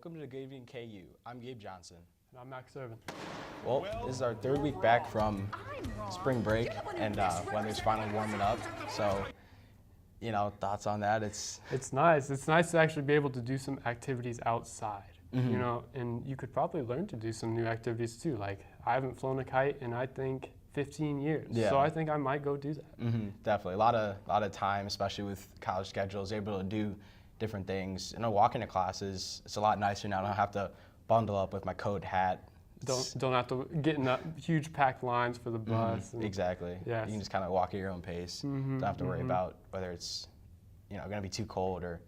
Welcome to Good Evening KU. I'm Gabe Johnson. And I'm Max Irvin. Well, this is our third week back from spring break, and weather's finally warming up. So, thoughts on that? It's nice. It's nice to actually be able to do some activities outside, and you could probably learn to do some new activities too. Like, I haven't flown a kite in, I think, 15 years. Yeah. So I think I might go do that. Definitely. A lot of time, especially with college schedules, able to do different things. Walking to classes, it's a lot nicer now. I don't have to bundle up with my coat, hat. Don't have to get in huge packed lines for the bus. Exactly. Yes. You can just kind of walk at your own pace. Don't have to worry about whether it's going to be too cold or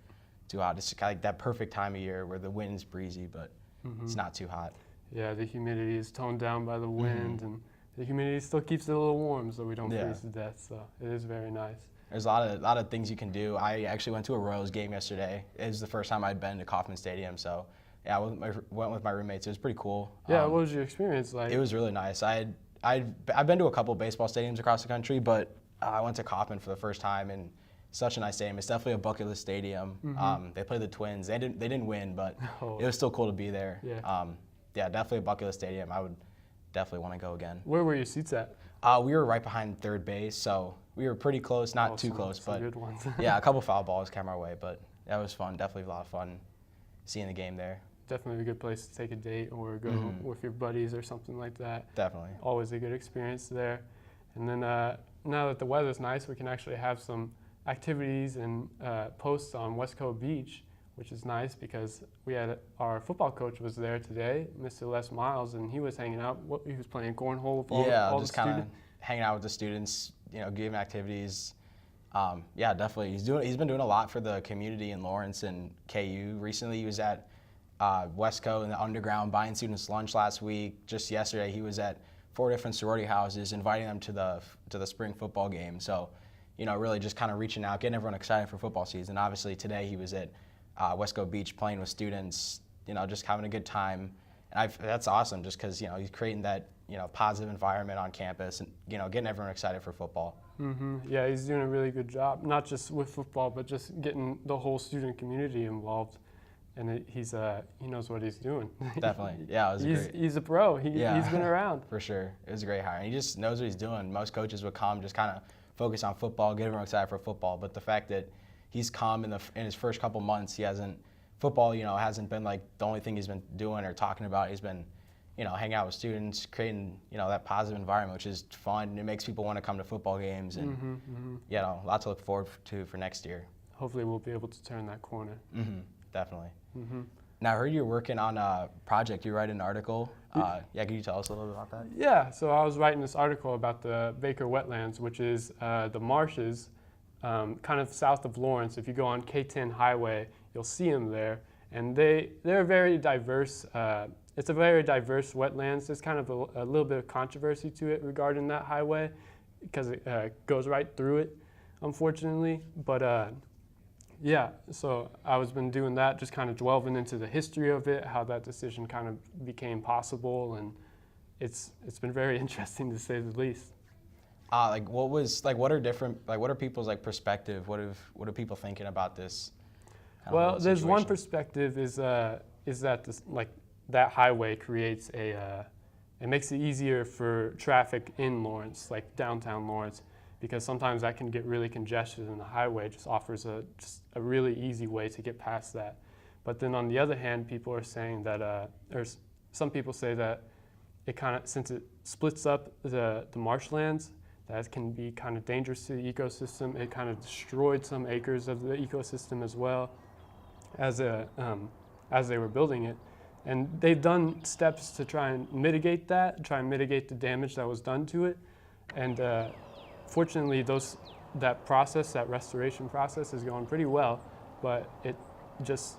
too hot. It's kind of like that perfect time of year where the wind's breezy, but it's not too hot. Yeah, the humidity is toned down by the wind, and the humidity still keeps it a little warm so we don't freeze to death. So it is very nice. There's a lot of things you can do. I actually went to a Royals game yesterday. It was the first time I'd been to Kauffman Stadium, so yeah, I went with my roommates. It was pretty cool. Yeah, what was your experience like? It was really nice. I've been to a couple baseball stadiums across the country, but I went to Kauffman for the first time, and such a nice stadium. It's definitely a bucket list stadium. They played the Twins. They didn't win, but it was still cool to be there. Yeah, definitely a bucket list stadium. I would definitely want to go again. Where were your seats at? We were right behind third base, so we were pretty close, not too close, but good ones. yeah, a couple foul balls came our way, but that was fun. Definitely a lot of fun seeing the game there. Definitely a good place to take a date or go with your buddies or something like that. Definitely. Always a good experience there. And then now that the weather's nice, we can actually have some activities and posts on Westco Beach, which is nice because we had our football coach was there today, Mr. Les Miles, and he was hanging out. He was playing cornhole with all the just kind of hanging out with the students, giving activities. Yeah, definitely. He's been doing a lot for the community in Lawrence and KU. Recently, he was at Westco in the underground buying students lunch last week. Just yesterday, he was at 4 different sorority houses, inviting them to the spring football game. So, really just kind of reaching out, getting everyone excited for football season. Obviously, today he was at Westco Beach playing with students, just having a good time. And that's awesome just because, he's creating that, positive environment on campus and, getting everyone excited for football. Yeah, he's doing a really good job, not just with football, but just getting the whole student community involved. And he knows what he's doing. Definitely. Yeah, it was great. He's a pro. He's been around. For sure. It was a great hire. And he just knows what he's doing. Most coaches would come just kind of focus on football, get everyone excited for football. But the fact that he's come in his first couple months, football, hasn't been like the only thing he's been doing or talking about. He's been, hanging out with students, creating, that positive environment, which is fun. And it makes people want to come to football games and, lots to look forward to for next year. Hopefully we'll be able to turn that corner. Definitely. Now, I heard you're working on a project. You write an article. Can you tell us a little bit about that? Yeah, so I was writing this article about the Baker Wetlands, which is the marshes kind of south of Lawrence. If you go on K10 Highway, you'll see them there. And they're very diverse. It's a very diverse wetlands. There's kind of a little bit of controversy to it regarding that highway because it goes right through it, unfortunately. But yeah, so I was been doing that, just kind of delving into the history of it, how that decision kind of became possible, and it's been very interesting to say the least. What are people's people's what are people thinking about this? Well, there's one perspective is that that highway creates it makes it easier for traffic in Lawrence, like downtown Lawrence, because sometimes that can get really congested, and the highway just offers a really easy way to get past that. But then on the other hand, people are saying that, some people say that since it splits up the marshlands, that can be kind of dangerous to the ecosystem. It kind of destroyed some acres of the ecosystem as well as they were building it. And they've done steps to try and mitigate the damage that was done to it. And fortunately, that restoration process is going pretty well, but it just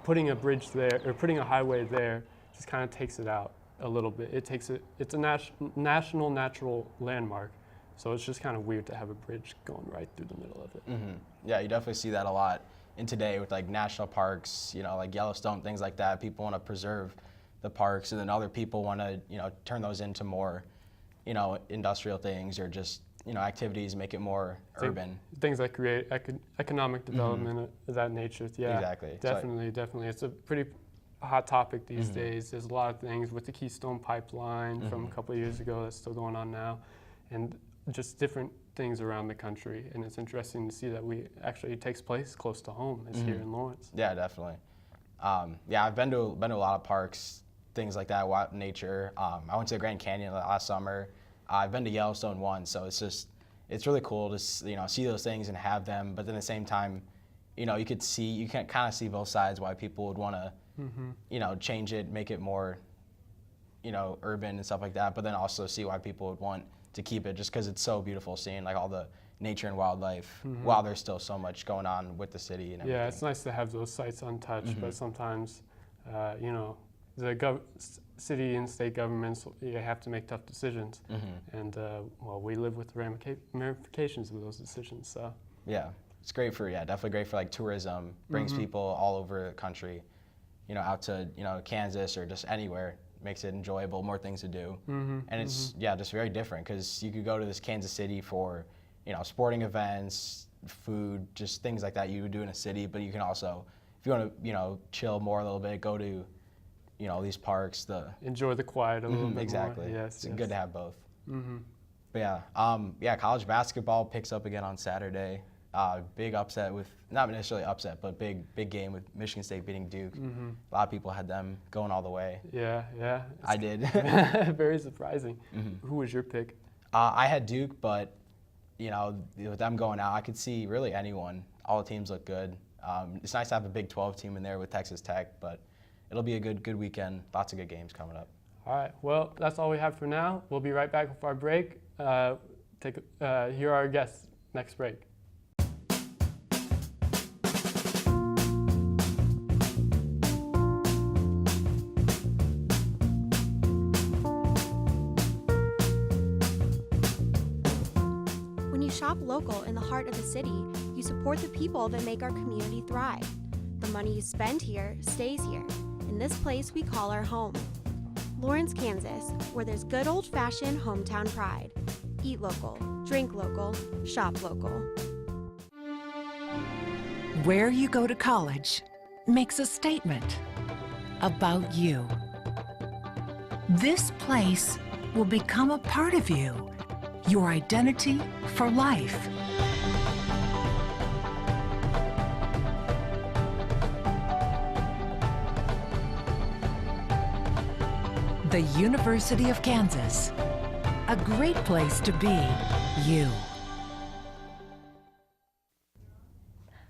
putting a bridge there or putting a highway there just kind of takes it out a little bit. It's a national natural landmark, so it's just kind of weird to have a bridge going right through the middle of it. Yeah, you definitely see that a lot in today with like national parks, like Yellowstone, things like that. People want to preserve the parks, and then other people want to, turn those into more, industrial things or just activities, make it more urban. Things that create economic development of that nature. Yeah, exactly. Definitely. It's a pretty a hot topic these days. There's a lot of things with the Keystone Pipeline from a couple of years ago that's still going on now, and just different things around the country. And it's interesting to see that it takes place close to home. It's here in Lawrence. Yeah, definitely. Yeah, I've been to a lot of parks, things like that, nature. I went to the Grand Canyon last summer. I've been to Yellowstone once, so it's really cool to see those things and have them. But then at the same time, you can kind of see both sides why people would want to, change it, make it more, urban and stuff like that. But then also see why people would want to keep it, just because it's so beautiful seeing like all the nature and wildlife while there's still so much going on with the city and everything. Yeah, it's nice to have those sites untouched, but sometimes, the city and state governments, you have to make tough decisions. And, we live with the ramifications of those decisions, so. Yeah, it's definitely great for like tourism, brings people all over the country, out to, Kansas or just anywhere. Makes it enjoyable, more things to do. And it's, just very different, because you could go to this Kansas City for, sporting events, food, just things like that you would do in a city, but you can also, if you want to, chill more a little bit, go to, these parks. Enjoy the quiet a little bit exactly. more. Yes, it's good to have both. But college basketball picks up again on Saturday. Big upset not necessarily upset, but big game with Michigan State beating Duke. A lot of people had them going all the way. Yeah. I did. Very surprising. Who was your pick? I had Duke, but with them going out, I could see really anyone. All the teams look good. It's nice to have a Big 12 team in there with Texas Tech, but it'll be a good weekend. Lots of good games coming up. All right. Well, that's all we have for now. We'll be right back with our break. Here are our guests next break. Shop local in the heart of the city, you support the people that make our community thrive. The money you spend here stays here, in this place we call our home. Lawrence, Kansas, where there's good old-fashioned hometown pride. Eat local, drink local, shop local. Where you go to college makes a statement about you. This place will become a part of you. Your identity for life. The University of Kansas. A great place to be you.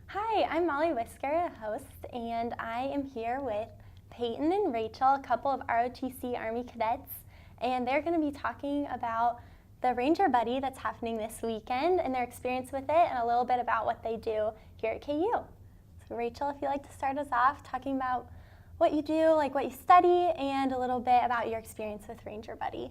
Hi, I'm Molly Whisker, host, and I am here with Peyton and Rachel, a couple of ROTC Army cadets, and they're going to be talking about the Ranger Buddy that's happening this weekend and their experience with it, and a little bit about what they do here at KU. So Rachel, if you'd like to start us off talking about what you do, like what you study, and a little bit about your experience with Ranger Buddy.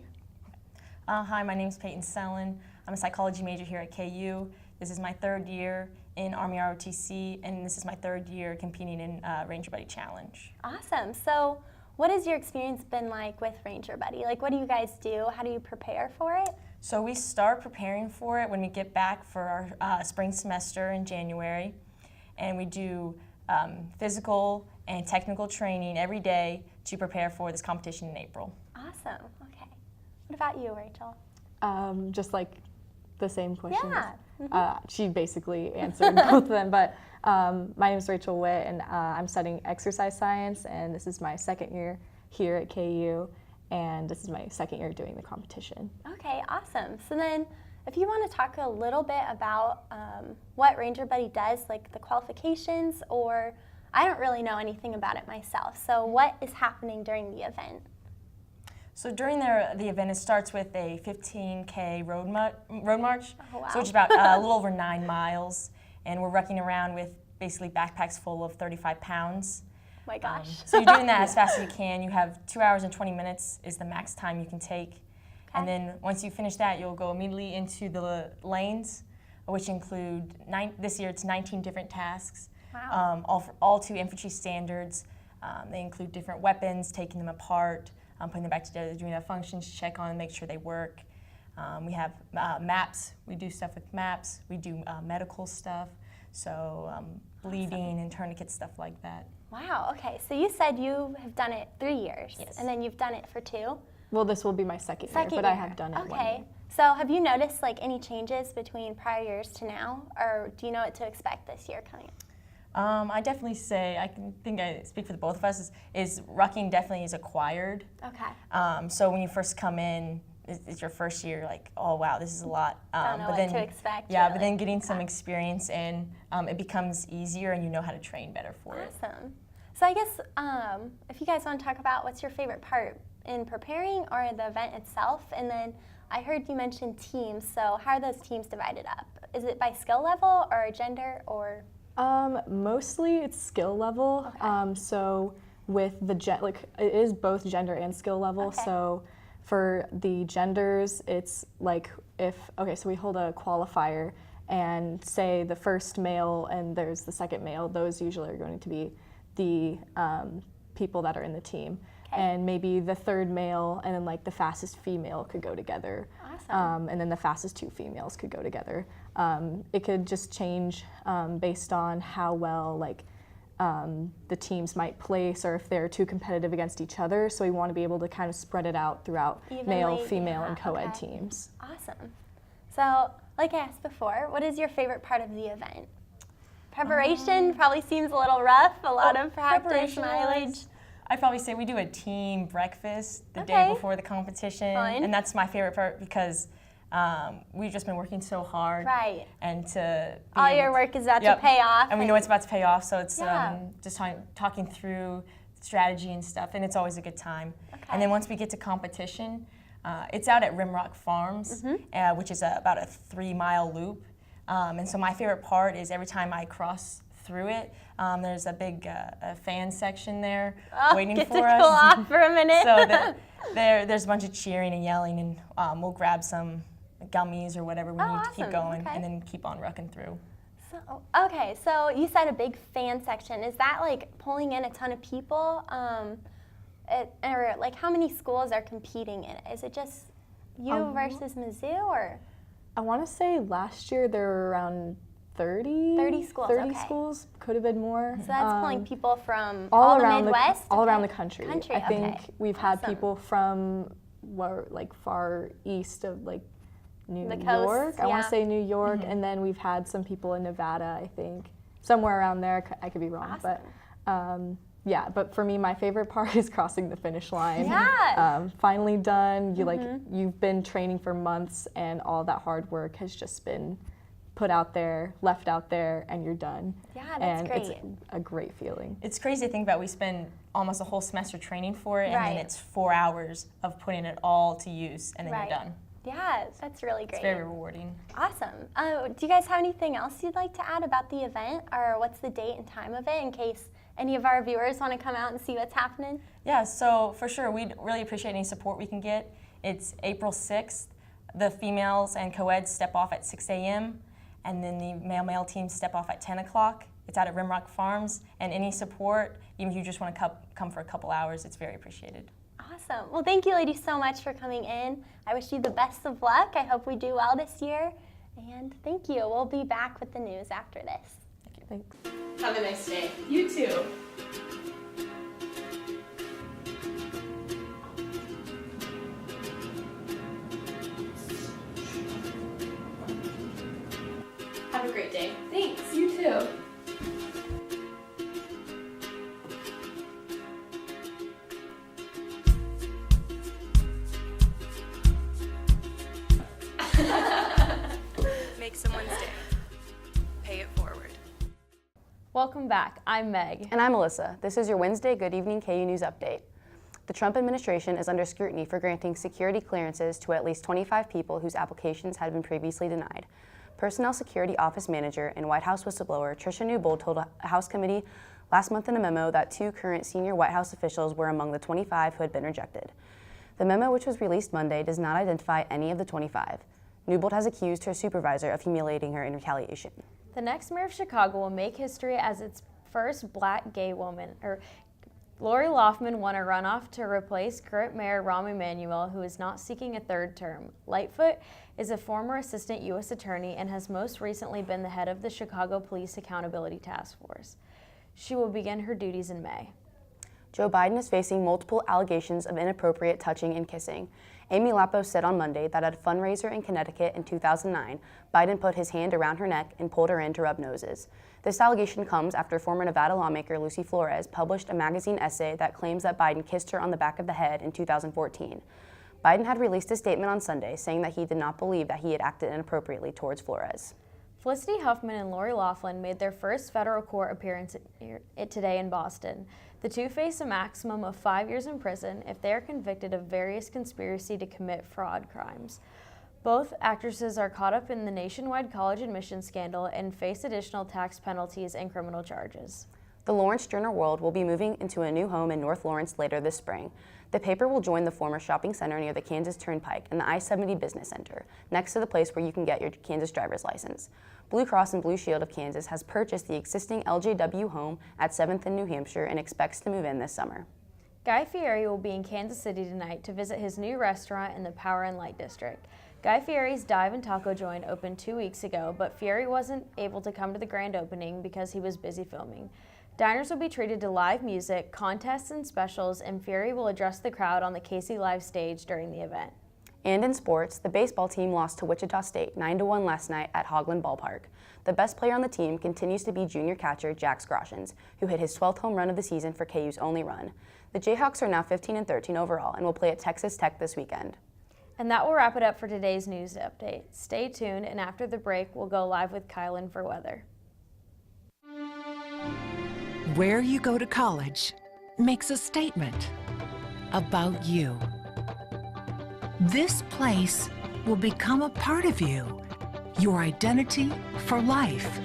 Hi, my name's Payeton Sellon. I'm a psychology major here at KU. This is my 3rd year in Army ROTC, and this is my 3rd year competing in Ranger Buddy Challenge. Awesome. So what has your experience been like with Ranger Buddy? Like, what do you guys do? How do you prepare for it? So we start preparing for it when we get back for our spring semester in January, and we do physical and technical training every day to prepare for this competition in April. Awesome. Okay. What about you, Rachel? Just like the same question. Yeah. She basically answered both of them, but my name is Rachel Witt, and I'm studying exercise science, and this is my 2nd year here at KU. And this is my 2nd year doing the competition. Okay, awesome. So then, if you want to talk a little bit about what Ranger Buddy does, like the qualifications, or I don't really know anything about it myself. So what is happening during the event? So during the event, it starts with a 15K road march, Oh, wow. so it's about a little over 9 miles, and we're rucking around with basically backpacks full of 35 pounds. My gosh. So you're doing that as fast as you can. You have 2 hours and 20 minutes is the max time you can take. Okay. And then once you finish that, you'll go immediately into the lanes, which include, this year it's 19 different tasks, Wow. all to infantry standards. They include different weapons, taking them apart, putting them back together, doing a functions check on them, make sure they work. We have maps. We do stuff with maps. We do medical stuff, so bleeding and tourniquets, stuff like that. Wow, okay. So you said you have done it 3 years. Yes. And then you've done it for 2? Well, this will be my second year, but I have done it 1 year. Okay. So have you noticed like any changes between prior years to now, or do you know what to expect this year coming up? I definitely say, think I speak for the both of us, is rucking definitely is acquired. Okay. So when you first come in, it's your first year, you're like, oh wow, this is a lot. Don't know but what then, to expect. Yeah, really. but then getting some experience in, it becomes easier and you know how to train better for it. Awesome. So I guess if you guys want to talk about what's your favorite part in preparing or the event itself, and then I heard you mention teams, so how are those teams divided up? Is it by skill level or gender or? Mostly it's skill level. Okay. So with the it is both gender and skill level. Okay. So for the genders, it's like so we hold a qualifier, and say the first male and there's the second male, those usually are going to be the people that are in the team. Okay. And maybe the third male and then like the fastest female could go together. Awesome. And then the fastest 2 females could go together. It could just change based on how well the teams might place, or if they're too competitive against each other. So we want to be able to kind of spread it out throughout male, Evenly, female, yeah, and co-ed okay. teams. Awesome. So like I asked before, what is your favorite part of the event? Preparation probably seems a little rough, a lot of practice, Preparation-wise, mileage. I'd probably say we do a team breakfast the Okay. day before the competition, Fun. and that's my favorite part because we've just been working so hard, Right. and to be All able your to- work is about Yep. to pay off. and we know it's about to pay off. So it's Yeah. just talking through strategy and stuff, and it's always a good time. Okay. And then once we get to competition, it's out at Rimrock Farms, Mm-hmm. which is about a 3-mile loop. And so my favorite part is every time I cross through it, there's a big fan section there waiting Get for to us. cool off for a minute. So there's a bunch of cheering and yelling, and we'll grab some gummies or whatever we need to keep awesome. going, Okay. and then keep on rucking through. So, okay, so you said a big fan section. Is that like pulling in a ton of people? Or like how many schools are competing in it? Is it just you versus Mizzou, or? I want to say last year there were around 30 schools, 30 okay. schools, could have been more. So that's pulling people from all the around Midwest? all around the Okay. country. Country, I think okay. we've had Awesome. people from far east of New The coast, York. I want yeah. to say New York, and then we've had some people in Nevada. I think somewhere around there. I could be wrong, but yeah. But for me, my favorite part is crossing the finish line. Yeah. Finally done. You've been training for months, and all that hard work has just been put out there, left out there, and you're done. Yeah, that's and great. it's a great feeling. It's crazy to think about. We spend almost a whole semester training for it, and Right. then it's 4 hours of putting it all to use, and then Right. you're done. Yeah, that's really great. It's very rewarding. Awesome. Do you guys have anything else you'd like to add about the event, or what's the date and time of it, in case any of our viewers want to come out and see what's happening? Yeah, so for sure, we'd really appreciate any support we can get. It's April 6th. The females and co-eds step off at 6 a.m., and then the male teams step off at 10 o'clock. It's out at Rimrock Farms, and any support, even if you just want to come for a couple hours, it's very appreciated. Awesome. Well, thank you, ladies, so much for coming in. I wish you the best of luck. I hope we do well this year. And thank you. We'll be back with the news after this. Thanks. Have a nice day. You too. Have a great day. Thanks. You too. Make someone's day. Pay it forward. Welcome back. I'm Meg. And I'm Alyssa. This is your Wednesday Good Evening KU News Update. The Trump administration is under scrutiny for granting security clearances to at least 25 people whose applications had been previously denied. Personnel Security Office Manager and White House whistleblower Tricia Newbold told a House committee last month in a memo that 2 current senior White House officials were among the 25 who had been rejected. The memo, which was released Monday, does not identify any of the 25. Newbold has accused her supervisor of humiliating her in retaliation. The next mayor of Chicago will make history as its first black gay woman. Lori Loughlin won a runoff to replace current mayor Rahm Emanuel, who is not seeking a third term. Lightfoot is a former assistant U.S. attorney and has most recently been the head of the Chicago Police Accountability Task Force. She will begin her duties in May. Joe Biden is facing multiple allegations of inappropriate touching and kissing. Amy Lapo said on Monday that at a fundraiser in Connecticut in 2009, Biden put his hand around her neck and pulled her in to rub noses. This allegation comes after former Nevada lawmaker Lucy Flores published a magazine essay that claims that Biden kissed her on the back of the head in 2014. Biden had released a statement on Sunday saying that he did not believe that he had acted inappropriately towards Flores. Felicity Huffman and Lori Loughlin made their first federal court appearance today in Boston. The two face a maximum of 5 years in prison if they are convicted of various conspiracy to commit fraud crimes. Both actresses are caught up in the nationwide college admissions scandal and face additional tax penalties and criminal charges. The Lawrence Journal-World will be moving into a new home in North Lawrence later this spring. The paper will join the former shopping center near the Kansas Turnpike and the I-70 Business Center, next to the place where you can get your Kansas driver's license. Blue Cross and Blue Shield of Kansas has purchased the existing LJW home at 7th in New Hampshire and expects to move in this summer. Guy Fieri will be in Kansas City tonight to visit his new restaurant in the Power and Light District. Guy Fieri's Dive and Taco Joint opened 2 weeks ago, but Fieri wasn't able to come to the grand opening because he was busy filming. Diners will be treated to live music, contests, and specials, and Fieri will address the crowd on the Casey Live stage during the event. And in sports, the baseball team lost to Wichita State 9-1 last night at Hoagland Ballpark. The best player on the team continues to be junior catcher Jax Groshans, who hit his 12th home run of the season for KU's only run. The Jayhawks are now 15-13 overall and will play at Texas Tech this weekend. And that will wrap it up for today's news update. Stay tuned, and after the break, we'll go live with Kylan for weather. Where you go to college makes a statement about you. This place will become a part of you, your identity for life.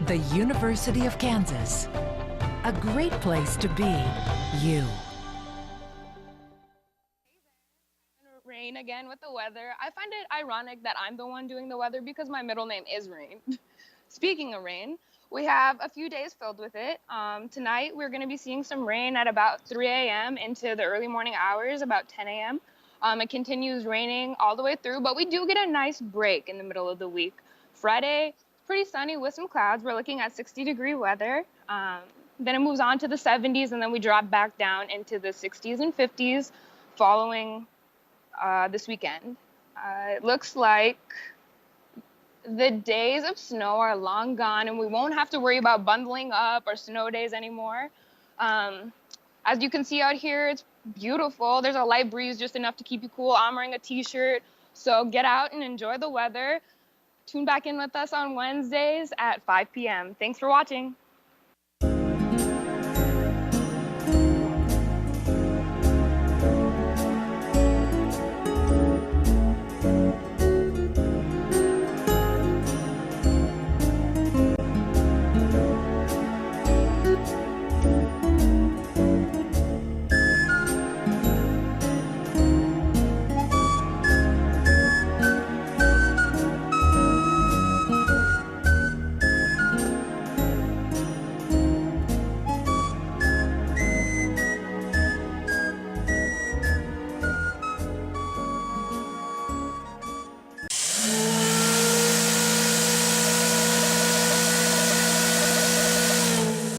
The University of Kansas, a great place to be you. Rain again with the weather. I find it ironic that I'm the one doing the weather because my middle name is Rain. Speaking of rain, we have a few days filled with it. Tonight we're going to be seeing some rain at about 3 a.m. into the early morning hours, about 10 a.m. It continues raining all the way through, but we do get a nice break in the middle of the week. Friday, pretty sunny with some clouds. We're looking at 60-degree weather. Then it moves on to the 70s, and then we drop back down into the 60s and 50s following this weekend. It looks like the days of snow are long gone, and we won't have to worry about bundling up or snow days anymore. As you can see out here, it's beautiful. There's a light breeze, just enough to keep you cool. I'm wearing a t-shirt, so get out and enjoy the weather. Tune back in with us on Wednesdays at 5 p.m. Thanks for watching.